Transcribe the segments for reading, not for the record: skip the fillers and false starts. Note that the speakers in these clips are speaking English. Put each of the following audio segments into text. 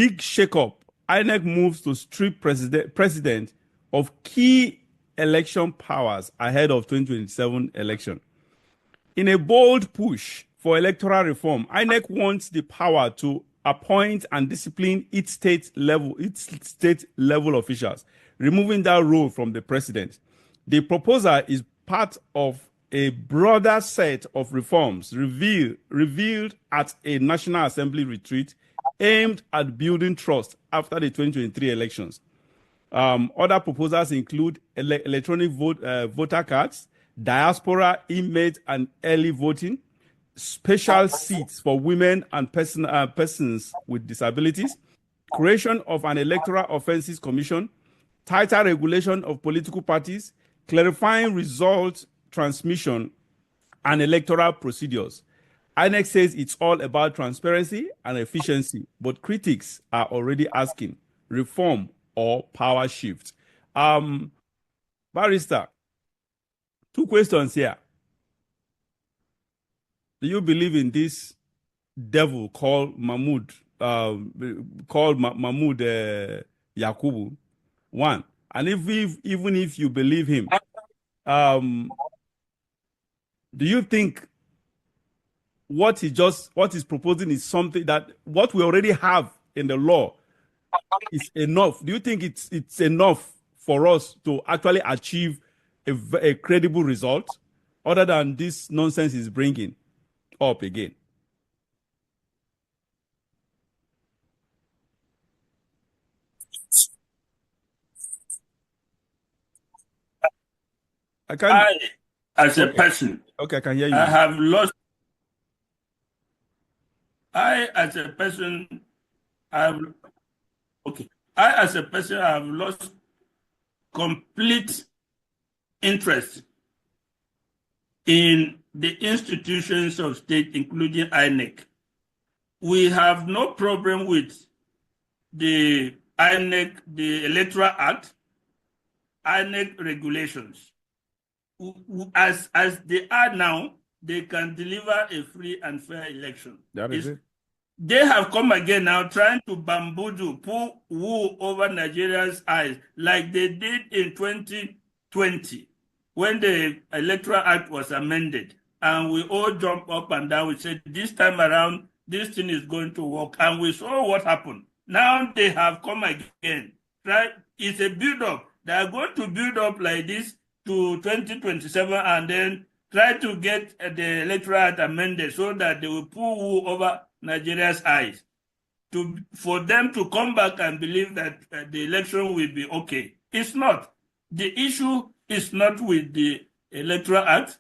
big shakeup, INEC moves to strip president of key election powers ahead of 2027 election. In a bold push for electoral reform, INEC wants the power to appoint and discipline its state level officials, removing that role from the president. The proposal is part of a broader set of reforms revealed at a National Assembly retreat aimed at building trust after the 2023 elections. Other proposals include electronic voter cards, diaspora image and early voting, special seats for women and persons with disabilities, creation of an electoral offenses commission, tighter regulation of political parties, clarifying result transmission, and electoral procedures. INEC says it's all about transparency and efficiency, but critics are already asking reform or power shift. Barrister, 2 questions here. Do you believe in this devil called Mahmoud Yakubu? 1. And even if you believe him, do you think what he's proposing is something that what we already have in the law is enough? Do you think it's enough for us to actually achieve a credible result, other than this nonsense he's bringing up again? As a person, okay, I can hear you. I have lost. I, as a person, have lost complete interest in the institutions of state, including INEC. We have no problem with the INEC, the Electoral Act, INEC regulations. As they are now, they can deliver a free and fair election. That is it. They have come again now trying to bamboozle, pull wool over Nigeria's eyes, like they did in 2020 when the Electoral Act was amended. And we all jumped up and down. We said, this time around, this thing is going to work. And we saw what happened. Now they have come again. Right? It's a build-up. They are going to build up like this to 2027 and then try to get the Electoral Act amended so that they will pull wool over Nigeria's eyes for them to come back and believe that the election will be okay. It's not. The issue is not with the Electoral Act.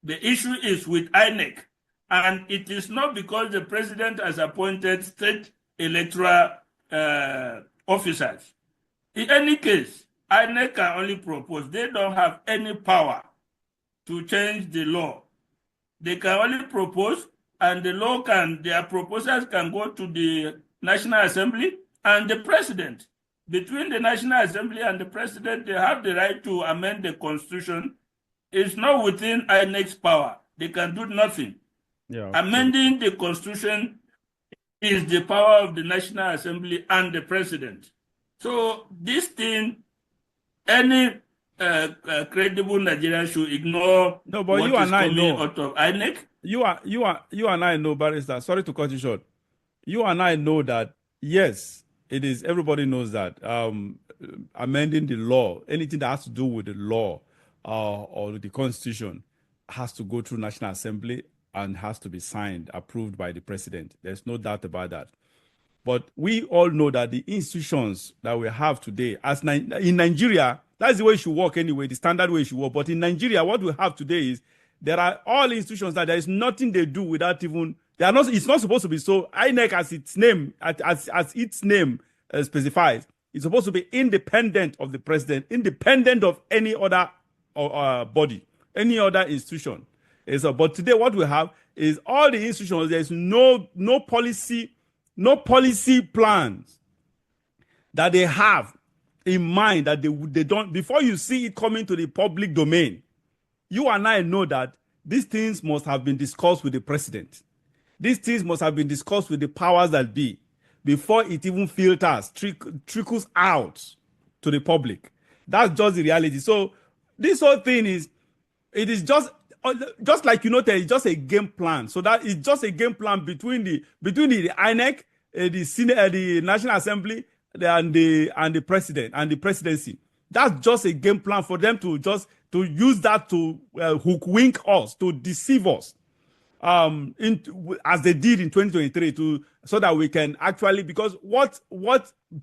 The issue is with INEC. And it is not because the president has appointed state electoral officers. In any case, INEC can only propose. They don't have any power to change the law. They can only propose, and the law their proposals can go to the National Assembly and the president. Between the National Assembly and the president, they have the right to amend the constitution. It's not within INEC's power. They can do nothing. Yeah, amending the constitution is the power of the National Assembly and the president. So this thing, any credible Nigerian should ignore. No, but you and I know out of INEC. You and I know, Barrister. Sorry to cut you short. You and I know that yes, it is. Everybody knows that amending the law, anything that has to do with the law or the Constitution, has to go through National Assembly and has to be signed, approved by the president. There's no doubt about that. But we all know that the institutions that we have today, in Nigeria, that's the way it should work anyway, the standard way it should work. But in Nigeria, what we have today is there are all institutions that there is nothing they do without even, they are not. It's not supposed to be so. INEC, as its name, as its name specifies, it's supposed to be independent of the president, independent of any other body, any other institution. But today, what we have is all the institutions. There is no policy plans that they have in mind that they don't. Before you see it coming to the public domain, you and I know that these things must have been discussed with the president. These things must have been discussed with the powers that be. before it even filters, trickles out to the public. That's just the reality. So this whole thing it is just like it's just a game plan. So that is just a game plan between the INEC, the Senate, the National Assembly, and the president and the presidency. That's just a game plan for them to use that to hook wink us, to deceive us, as they did in 2023, so that we can actually, because what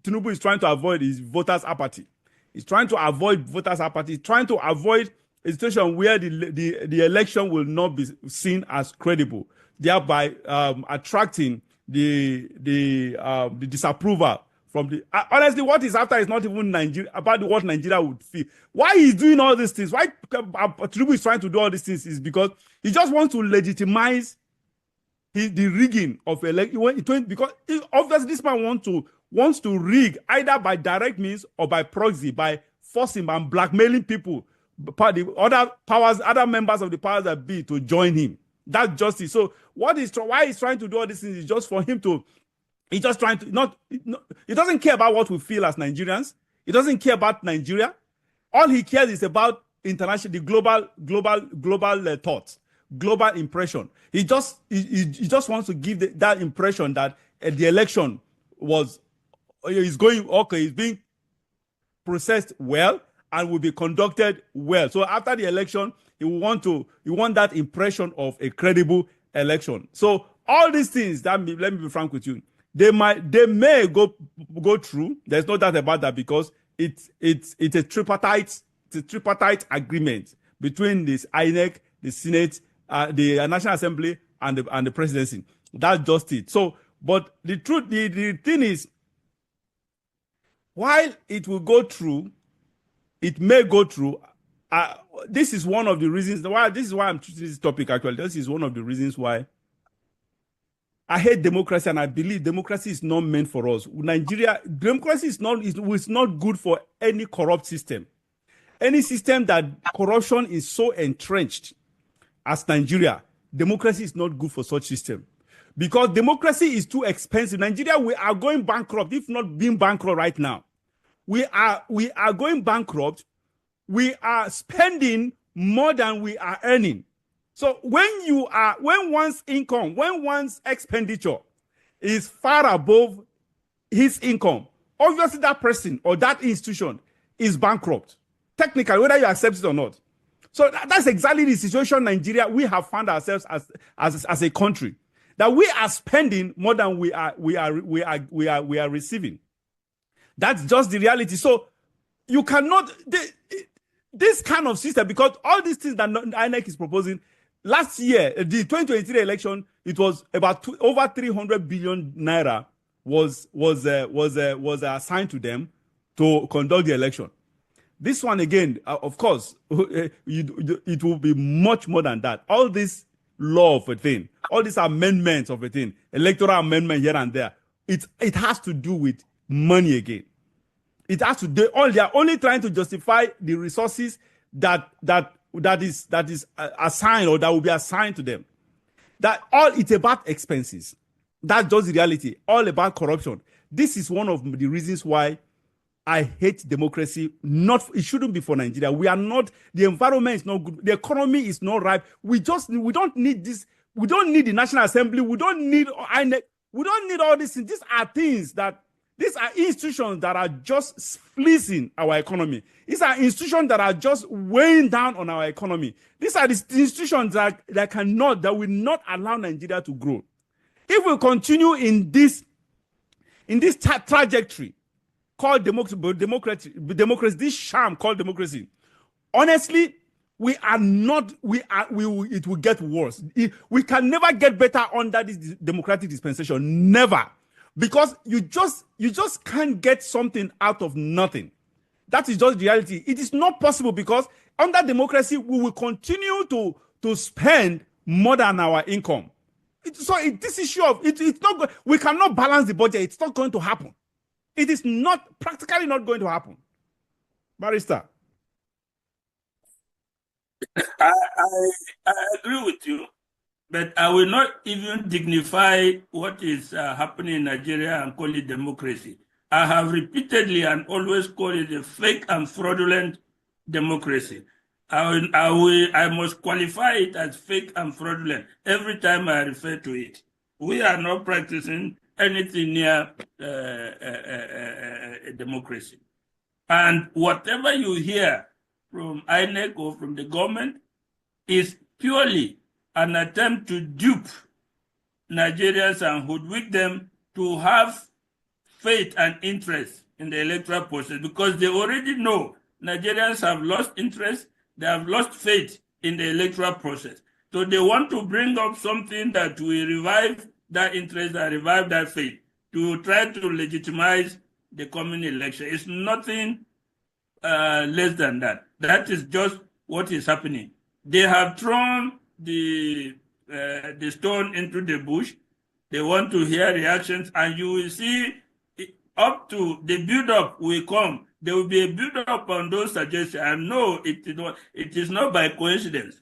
Tinubu is trying to avoid is voters' apathy. He's trying to avoid voters' apathy. He's trying to avoid a situation where the election will not be seen as credible, thereby attracting the disapproval from the. Honestly, what is after is not even Nigeria, about what Nigeria would feel. Why he's doing all these things? Why Tinubu is trying to do all these things is because he just wants to legitimize the rigging of election. Because obviously this man wants to rig either by direct means or by proxy, by forcing and blackmailing people, the other members of the powers that be, to join him. That's justice. So why he's trying to do all these things is just for him to. He's just trying to he doesn't care about what we feel as Nigerians. He doesn't care about Nigeria. All he cares is about international, the global thoughts, global impression. He just wants to give that impression that the election is going okay, is being processed well and will be conducted well. So after the election, he want that impression of a credible election. So all these things, let me be frank with you, they may go through. There's no doubt about that, because it's a tripartite agreement between this INEC, the Senate, the National Assembly, and the presidency. That's just it. So, but the truth, the thing is, while it will go through, it may go through. This is one of the reasons why. This is why I'm choosing this topic. Actually, this is one of the reasons why I hate democracy, and I believe democracy is not meant for us. Nigeria, democracy is not good for any corrupt system. Any system that corruption is so entrenched as Nigeria, democracy is not good for such system. Because democracy is too expensive. Nigeria, we are going bankrupt, if not being bankrupt right now. We are going bankrupt. We are spending more than we are earning. So when one's income, when one's expenditure is far above his income, obviously that person or that institution is bankrupt, technically, whether you accept it or not. So that's exactly the situation Nigeria we have found ourselves as a country, that we are spending more than we are receiving. That's just the reality. So you cannot this kind of system, because all these things that INEC is proposing. Last year, the 2023 election, it was about over 300 billion naira was assigned to them to conduct the election. This one again, of course, it will be much more than that. All this law of a thing, all these amendments of a thing, electoral amendment here and there, it has to do with money again. It has to do. They are only trying to justify the resources that is assigned, or that will be assigned to them. That all it's about expenses. That's just the reality. All about corruption. This is one of the reasons why I hate democracy. It shouldn't be for Nigeria. We are not. The environment is not good. The economy is not ripe. We don't need this. We don't need the National Assembly. We don't need INEC. We don't need all these things. These are institutions that are just fleecing our economy. These are institutions that are just weighing down on our economy. These are the institutions that will not allow Nigeria to grow. If we continue in this trajectory called democracy, this sham called democracy, honestly, it will get worse. We can never get better under this democratic dispensation. Never. Because you just can't get something out of nothing. That is just reality. It is not possible, because under democracy, we will continue to spend more than our income. This issue of it's not. We cannot balance the budget. It's not going to happen. It is not practically not going to happen. Barrister. I agree with you. But I will not even dignify what is happening in Nigeria and call it democracy. I have repeatedly and always called it a fake and fraudulent democracy. I must qualify it as fake and fraudulent every time I refer to it. We are not practicing anything near a democracy. And whatever you hear from INEC or from the government is purely an attempt to dupe Nigerians and hoodwink them to have faith and interest in the electoral process, because they already know Nigerians have lost interest, they have lost faith in the electoral process. So they want to bring up something that will revive that interest and revive that faith to try to legitimize the coming election. It's nothing less than that. That is just what is happening. They have thrown the stone into the bush. They want to hear reactions, and you will see up to the build-up will come. There will be a build-up on those suggestions. And no, it is not by coincidence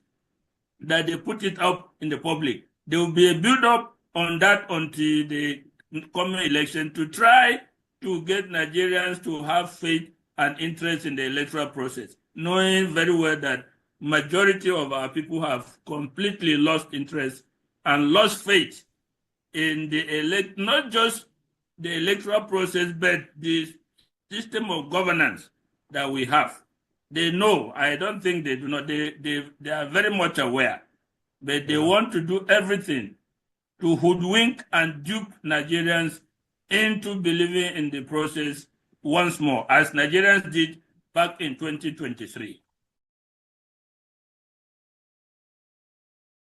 that they put it up in the public. There will be a build-up on that until the coming election to try to get Nigerians to have faith and interest in the electoral process, knowing very well that majority of our people have completely lost interest and lost faith in the not just the electoral process, but the system of governance that we have. They know. I don't think they do not. They are very much aware, but they want to do everything to hoodwink and dupe Nigerians into believing in the process once more, as Nigerians did back in 2023.